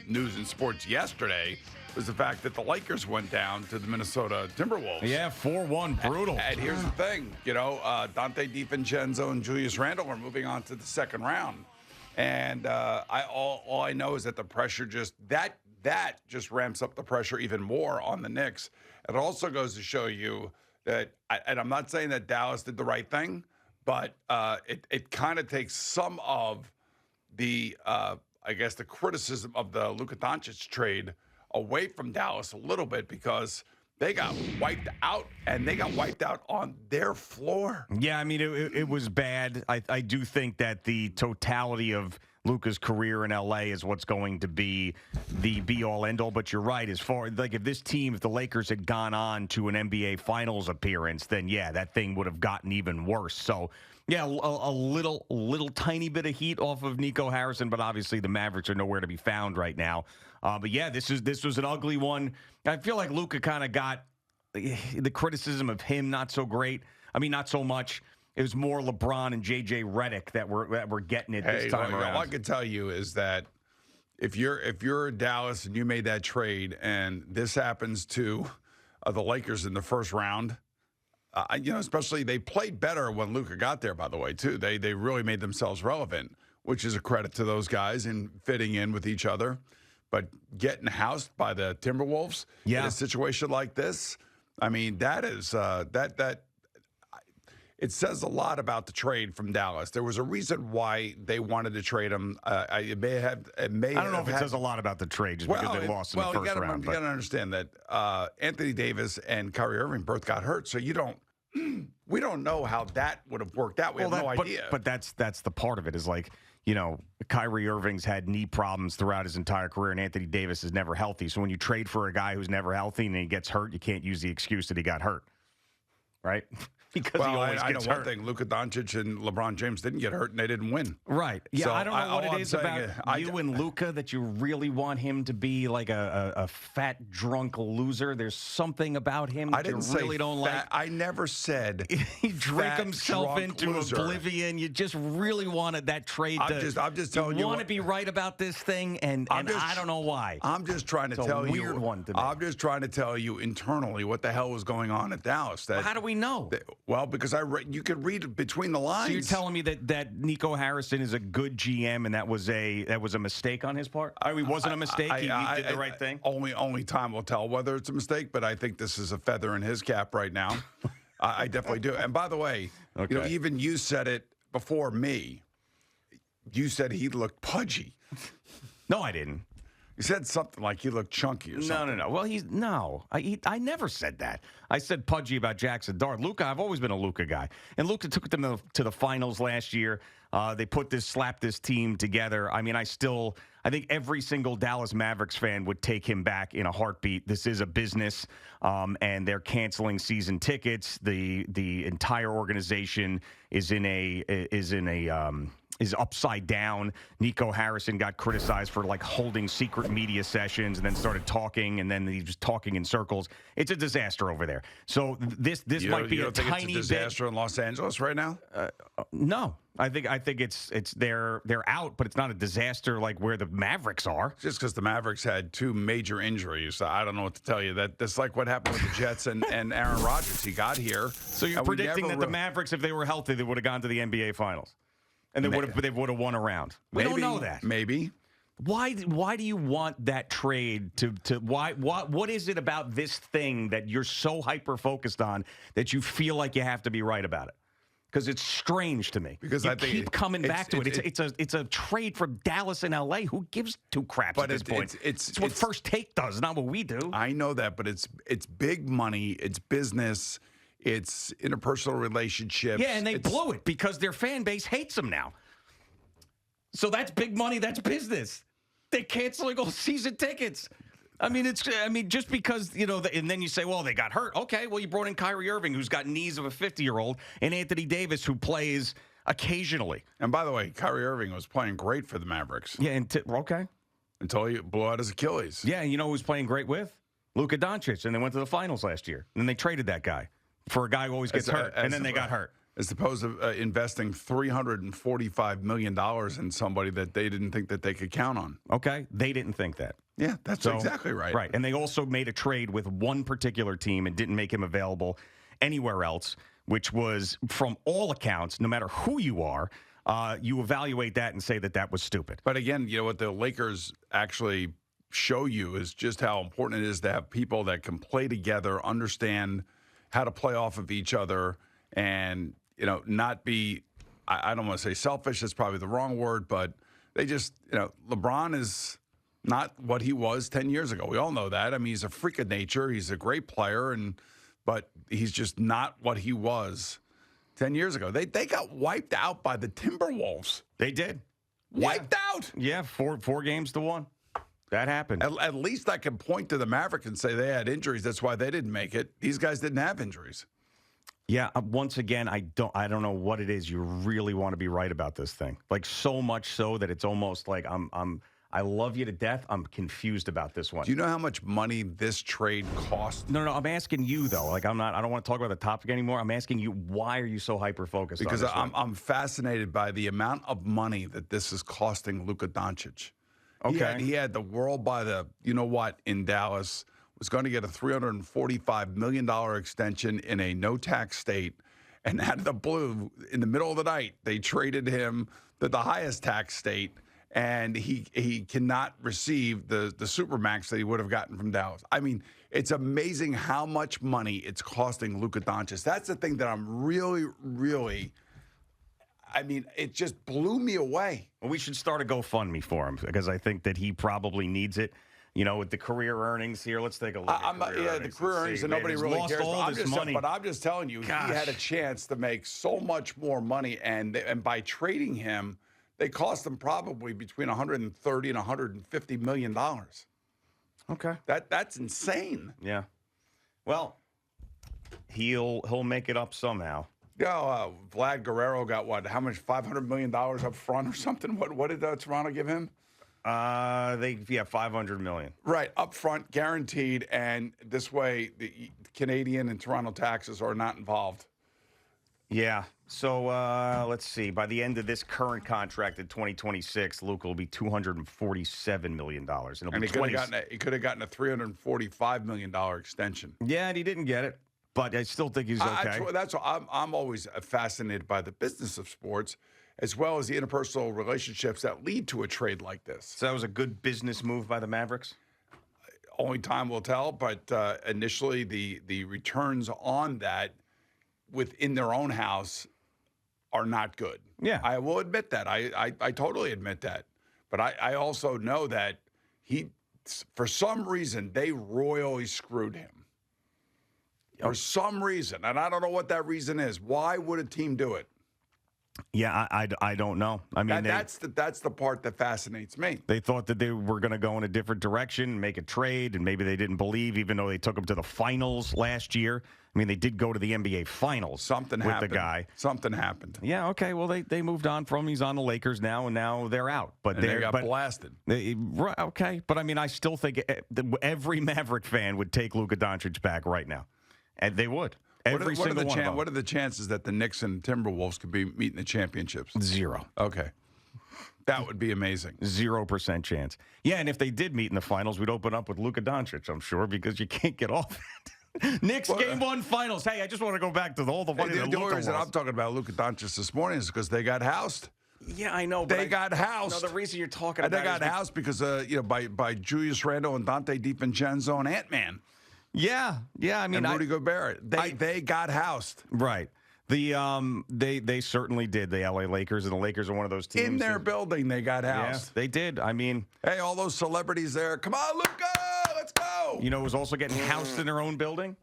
news in sports yesterday was the fact that the Lakers went down to the Minnesota Timberwolves. Yeah, 4-1, brutal. And here's the thing, Dante DiVincenzo and Julius Randle are moving on to the second round. And all I know is that the pressure just ramps up the pressure even more on the Knicks. It also goes to show you that, and I'm not saying that Dallas did the right thing, but it kind of takes some of the, the criticism of the Luka Donic trade away from Dallas a little bit, because they got wiped out, and they got wiped out on their floor. Yeah, I mean, it was bad. I do think that the totality of Luka's career in L.A. is what's going to be the be-all, end-all. But you're right. As far like if the Lakers had gone on to an NBA Finals appearance, then, yeah, that thing would have gotten even worse. So, yeah, a little tiny bit of heat off of Nico Harrison, but obviously the Mavericks are nowhere to be found right now. But, yeah, this was an ugly one. I feel like Luka kind of got the criticism of him not so great. I mean, not so much. It was more LeBron and J.J. Redick that were getting it this time around. All I can tell you is that if you're Dallas and you made that trade and this happens to the Lakers in the first round, especially they played better when Luka got there, by the way, too. They really made themselves relevant, which is a credit to those guys in fitting in with each other. But getting housed by the Timberwolves in a situation like this, I mean, that is it says a lot about the trade from Dallas. There was a reason why they wanted to trade him. I don't know if it says a lot about the trade just because they lost in the first round. You got to understand that Anthony Davis and Kyrie Irving both got hurt, so we don't know how that would have worked out. We have no idea. But that's the part of it is like, Kyrie Irving's had knee problems throughout his entire career, and Anthony Davis is never healthy. So when you trade for a guy who's never healthy and he gets hurt, you can't use the excuse that he got hurt, right? Because he always gets hurt. One thing, Luka Donic and LeBron James didn't get hurt, and they didn't win. Right. Yeah, so I don't know what it is about you and Luka that you really want him to be like a fat, drunk loser. There's something about him that you really don't like. I never said he drank himself into loser. Oblivion. You just really wanted that trade I'm just telling you. You want to be right about this thing, and I don't know why. I'm just trying to tell you. It's a weird one to me. I'm just trying to tell you internally what the hell was going on at Dallas. How do we know? Well, because you could read between the lines. So you're telling me that Nico Harrison is a good GM and that was a mistake on his part? I mean, wasn't a mistake. He did the right thing. Only time will tell whether it's a mistake. But I think this is a feather in his cap right now. I definitely do. And by the way, even you said it before me. You said he looked pudgy. No, I didn't. You said something like he looked chunky or something. No. Well, I never said that. I said pudgy about Jackson Dart. Luka, I've always been a Luka guy. And Luka took them to the finals last year. They slapped this team together. I mean, I think every single Dallas Mavericks fan would take him back in a heartbeat. This is a business, and they're canceling season tickets. The entire organization is upside down. Nico Harrison got criticized for holding secret media sessions and then started talking, and then he was talking in circles. It's a disaster over there. So this might be a tiny it's a disaster in Los Angeles right now. No, I think it's they're out, but it's not a disaster like where the Mavericks are. Just because the Mavericks had two major injuries, I don't know what to tell you. That's like what happened with the Jets and Aaron Rodgers. He got here. So you're predicting that the Mavericks, if they were healthy, they would have gone to the NBA Finals. And they would have won a round. We don't know that. Maybe. Why do you want that trade to what is it about this thing that you're so hyper focused on that you feel like you have to be right about it? Because it's strange to me. Because I keep coming back to it. It's a trade from Dallas and LA. Who gives two craps at this point? It's what First Take does, not what we do. I know that, but it's big money. It's business. It's interpersonal relationships. Yeah, and they blew it because their fan base hates them now. So that's big money. That's business. They're canceling all season tickets. I mean, just because, and then you say, well, they got hurt. Okay, well, you brought in Kyrie Irving, who's got knees of a 50-year-old, and Anthony Davis, who plays occasionally. And by the way, Kyrie Irving was playing great for the Mavericks. Yeah, okay. Until he blew out his Achilles. Yeah, you know who was playing great with? Luka Donic, and they went to the finals last year. And then they traded that guy for a guy who always gets hurt, and then they got hurt. as opposed to investing $345 million in somebody that they didn't think that they could count on. Okay, they didn't think that. Yeah, that's exactly right. Right, and they also made a trade with one particular team and didn't make him available anywhere else, which was, from all accounts, no matter who you are, you evaluate that and say that that was stupid. But again, what the Lakers actually show you is just how important it is to have people that can play together, understand how to play off of each other, and not be, I don't want to say selfish, that's probably the wrong word, but they just, LeBron is not what he was 10 years ago. We all know that. I mean, he's a freak of nature. He's a great player, but he's just not what he was 10 years ago. They got wiped out by the Timberwolves. They did. Wiped out. Yeah, 4-1. That happened. At least I can point to the Mavericks and say they had injuries. That's why they didn't make it. These guys didn't have injuries. Yeah, once again, I don't know what it is. You really want to be right about this thing. Like, so much so that it's almost like I love you to death. I'm confused about this one. Do you know how much money this trade cost? No, I'm asking you though. Like, I don't want to talk about the topic anymore. I'm asking you, why are you so hyper focused on this? Because I'm fascinated by the amount of money that this is costing Luka Donic. Okay. He had the world by the in Dallas. Was going to get a $345 million extension in a no-tax state. And out of the blue, in the middle of the night, they traded him to the highest tax state, and he cannot receive the supermax that he would have gotten from Dallas. I mean, it's amazing how much money it's costing Luka Donic. That's the thing that I'm really, really, I mean, it just blew me away. Well, we should start a GoFundMe for him, because I think that he probably needs it. With the career earnings here, let's take a look at the career earnings, and nobody really cares. But I'm just telling you, Gosh. He had a chance to make so much more money, and by trading him, they cost them probably between $130 and $150 million. Okay, that's insane. Yeah. Well, he'll make it up somehow. Vlad Guerrero got what? How much? $500 million up front or something? What did Toronto give him? $500 million. Right, up front, guaranteed, and this way the Canadian and Toronto taxes are not involved. Yeah. So let's see. By the end of this current contract in 2026, Luka will be $247 million. And he could have gotten a $345 million extension. Yeah, and he didn't get it, but I still think he's okay. I'm always fascinated by the business of sports, as well as the interpersonal relationships that lead to a trade like this. So that was a good business move by the Mavericks? Only time will tell, but initially the returns on that within their own house are not good. Yeah. I will admit that. I totally admit that. But I also know that for some reason, they royally screwed him. For some reason. And I don't know what that reason is. Why would a team do it? Yeah, I don't know. I mean, that's the part that fascinates me. They thought that they were going to go in a different direction, make a trade, and maybe they didn't believe, even though they took them to the finals last year. I mean, they did go to the NBA finals. Something with happened. The guy. Something happened. Yeah. Okay. Well, they moved on from him. He's on the Lakers now, and now they're out. But they got blasted. Okay. But I mean, I still think every Maverick fan would take Luka Doncic back right now, and they would. What are the chances that the Knicks and Timberwolves could be meeting the championships? 0. Okay. That would be amazing. 0% chance. Yeah, and if they did meet in the finals, we'd open up with Luka Doncic, I'm sure, because you can't get off it. Knicks Game 1 finals. Hey, I just want to go back to the whole money that the Luka reason was. I'm talking about Luka Doncic this morning is because they got housed. Yeah, I know. They got housed. No, the reason you're talking about it. They got housed because by Julius Randle and Dante DiVincenzo and Ant-Man. Yeah. I mean, and Rudy Gobert. They got housed. Right. They certainly did. The LA Lakers, and the Lakers are one of those teams. In their building, they got housed. Yeah, they did. I mean, hey, all those celebrities there. Come on, Luka, let's go. It was also getting housed in their own building.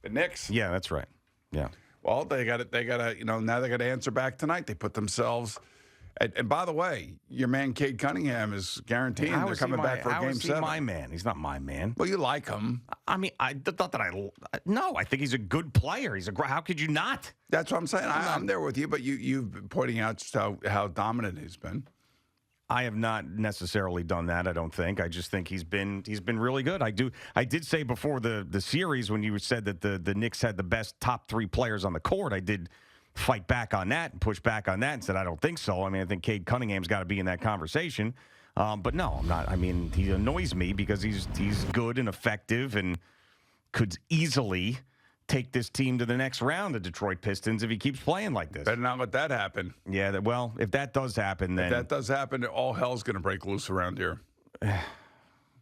The Knicks. Yeah, that's right. Yeah. Well, they got to now they got to answer back tonight. They put themselves. And by the way, your man Cade Cunningham is guaranteeing they're coming back for Game 7. How is he my man? He's not my man. Well, you like him. I mean, not that no, I think he's a good player. How could you not? That's what I'm saying. I'm there with you, but you've been pointing out just how dominant he's been. I have not necessarily done that, I don't think. I just think he's been really good. I did say before the series, when you said that the Knicks had the best top 3 players on the court, I did fight back on that and push back on that and said, I don't think so. I mean, I think Cade Cunningham's got to be in that conversation. But no, I'm not. I mean, he annoys me because he's good and effective and could easily take this team to the next round, the Detroit Pistons, if he keeps playing like this. Better not let that happen. Yeah, well, if that does happen, then... If that does happen, all hell's going to break loose around here.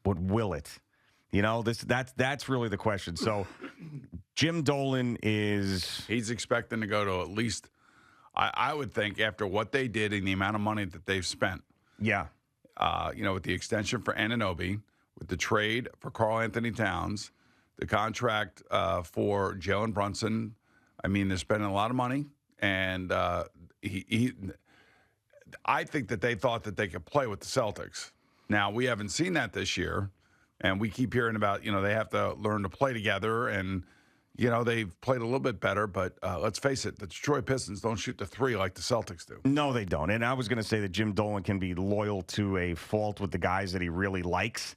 But will it? You know, that's really the question. So Jim Dolan is... He's expecting to go to at least, I would think, after what they did and the amount of money that they've spent. Yeah. With the extension for Anunoby, with the trade for Karl Anthony Towns, the contract for Jalen Brunson. I mean, they're spending a lot of money, and I think that they thought that they could play with the Celtics. Now, we haven't seen that this year, and we keep hearing about, they have to learn to play together, and, they've played a little bit better, but let's face it, the Detroit Pistons don't shoot the three like the Celtics do. No, they don't. And I was going to say that Jim Dolan can be loyal to a fault with the guys that he really likes.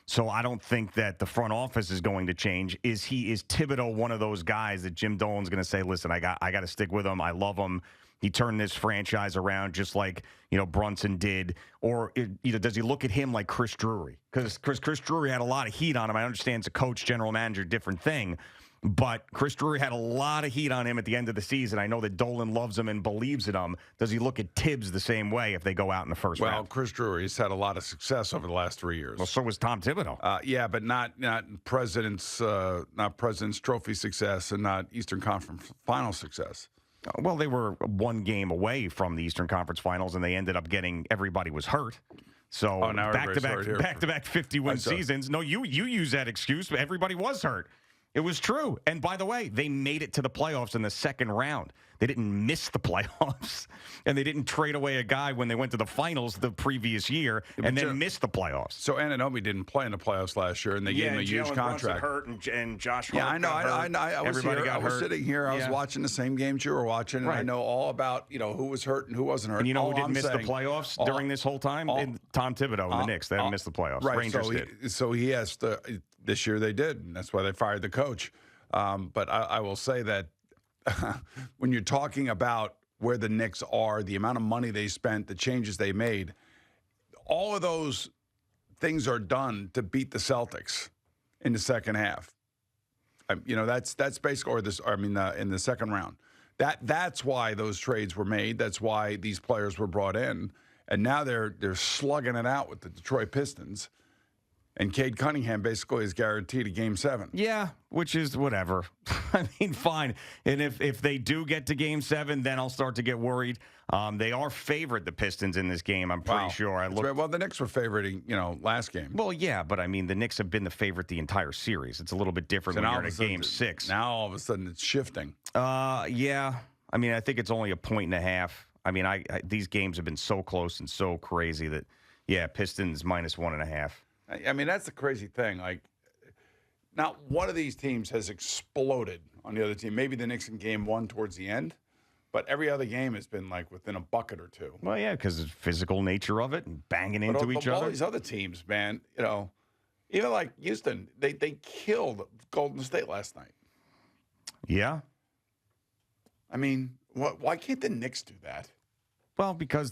So I don't think that the front office is going to change. Is Thibodeau one of those guys that Jim Dolan's going to say, listen, I got to stick with him. I love him. He turned this franchise around just like, Brunson did. Or does he look at him like Chris Drury? Because Chris Drury had a lot of heat on him. I understand it's a coach, general manager, different thing. But Chris Drury had a lot of heat on him at the end of the season. I know that Dolan loves him and believes in him. Does he look at Tibbs the same way if they go out in the first round? Well, Chris Drury's had a lot of success over the last 3 years. Well, so was Tom Thibodeau. Yeah, but not President's Trophy success and not Eastern Conference Final success. Well, they were one game away from the Eastern Conference Finals, and they ended up everybody was hurt. So back-to-back 50-win seasons. No, you use that excuse, but everybody was hurt. It was true. And by the way, they made it to the playoffs in the second round. They didn't miss the playoffs, and they didn't trade away a guy when they went to the finals the previous year and then missed the playoffs. So Anunoby didn't play in the playoffs last year, and they gave him a huge contract. Hurt and Josh Hart. Yeah, I know. I was sitting here. I was watching the same games you were watching, and I know all about who was hurt and who wasn't hurt. And who didn't miss the playoffs during this whole time? Tom Thibodeau and the Knicks. They didn't miss the playoffs. Right. Rangers did. So he has to. This year they did, and that's why they fired the coach. But I will say that when you're talking about where the Knicks are, the amount of money they spent, the changes they made, all of those things are done to beat the Celtics in the second half. That's basically, in the second round. That's why those trades were made. That's why these players were brought in, and now they're slugging it out with the Detroit Pistons. And Cade Cunningham basically is guaranteed a Game 7. Yeah, which is whatever. I mean, fine. And if they do get to Game 7, then I'll start to get worried. They are favored, the Pistons, in this game, I'm pretty sure. Well, the Knicks were favoriting, last game. Well, yeah, but I mean, the Knicks have been the favorite the entire series. It's a little bit different when you're in a Game 6. Now, all of a sudden, it's shifting. Yeah. I mean, I think it's only a 1.5. I mean, these games have been so close and so crazy that, yeah, Pistons -1.5. I mean, that's the crazy thing. Like, not one of these teams has exploded on the other team. Maybe the Knicks in Game 1 towards the end, but every other game has been like within a bucket or two. Well, yeah, because the physical nature of it and banging into each other. All these other teams, man, even like Houston, they killed Golden State last night. Yeah. I mean, why can't the Knicks do that? Well, because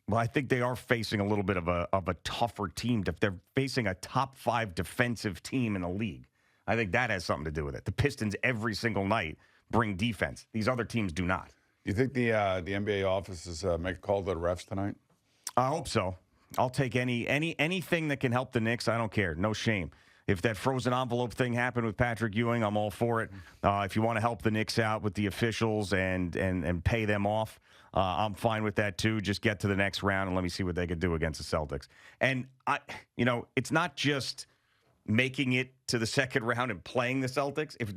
I think they are facing a little bit of a tougher team. They're facing a top 5 defensive team in the league. I think that has something to do with it. The Pistons every single night bring defense. These other teams do not. Do you think the NBA offices make a call to the refs tonight? I hope so. I'll take anything that can help the Knicks. I don't care. No shame. If that frozen envelope thing happened with Patrick Ewing, I'm all for it. If you want to help the Knicks out with the officials and pay them off, I'm fine with that too. Just get to the next round and let me see what they could do against the Celtics. And it's not just making it to the second round and playing the Celtics. If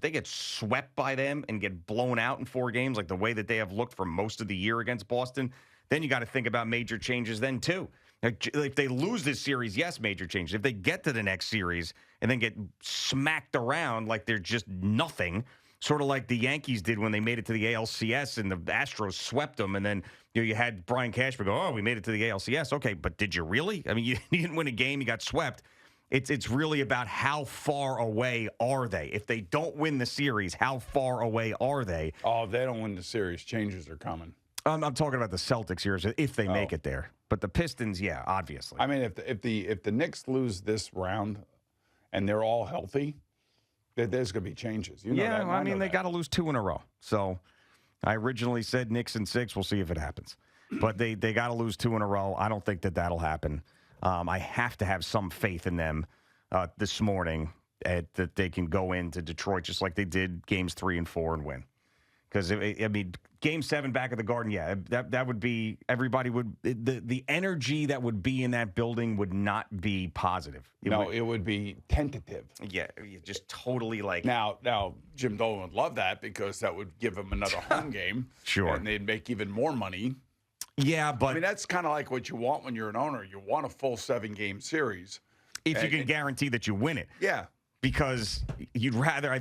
they get swept by them and get blown out in 4 games, like the way that they have looked for most of the year against Boston, then you got to think about major changes then too. If they lose this series, yes, major changes. If they get to the next series and then get smacked around like they're just nothing, sort of like the Yankees did when they made it to the ALCS and the Astros swept them, and then you had Brian Cashman go, "Oh, we made it to the ALCS." Okay, but did you really? I mean, you didn't win a game, you got swept. It's really about how far away are they. If they don't win the series, how far away are they? Oh, if they don't win the series, changes are coming. I'm talking about the Celtics here, if they make it there. But the Pistons, yeah, obviously. I mean, if the Knicks lose this round and they're all healthy, there's going to be changes. You know that, I mean, they got to lose 2 in a row. So I originally said Knicks in 6. We'll see if it happens. But they got to lose 2 in a row. I don't think that'll happen. I have to have some faith in them this morning that they can go into Detroit just like they did games 3 and 4 and win. Because, I mean, Game 7 back at the Garden, yeah, that would be – everybody would – the energy that would be in that building would not be positive. It would be tentative. Yeah, just totally like – Now, Jim Dolan would love that because that would give him another home game. Sure. And they'd make even more money. Yeah, but – I mean, that's kind of like what you want when you're an owner. You want a full 7-game series. If you can guarantee that you win it. Yeah. Because you'd rather,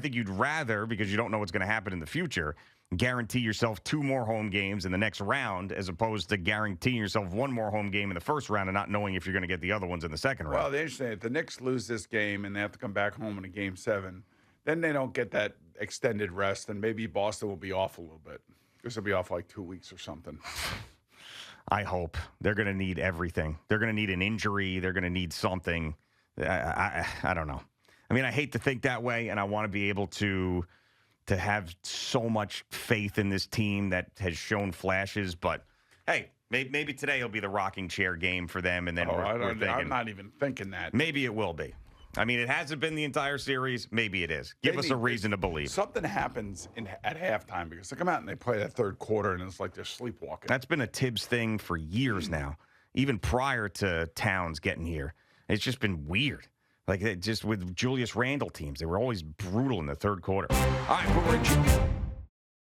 because you don't know what's going to happen in the future, guarantee yourself 2 more home games in the next round as opposed to guaranteeing yourself 1 more home game in the first round and not knowing if you're going to get the other ones in the second round. Well, the interesting, if the Knicks lose this game and they have to come back home in a Game 7, then they don't get that extended rest, and maybe Boston will be off a little bit. This will be off like 2 weeks or something. I hope. They're going to need everything. They're going to need an injury. They're going to need something. I don't know. I mean, I hate to think that way, and I want to be able to have so much faith in this team that has shown flashes. But, hey, maybe today will be the rocking chair game for them, and then we're thinking. I'm not even thinking that. Maybe it will be. I mean, it hasn't been the entire series. Maybe it is. Give us a reason to believe. Something happens at halftime because they come out and they play that third quarter, and it's like they're sleepwalking. That's been a Tibbs thing for years now, even prior to Towns getting here. It's just been weird. Like, just with Julius Randle teams, they were always brutal in the third quarter. All right, we're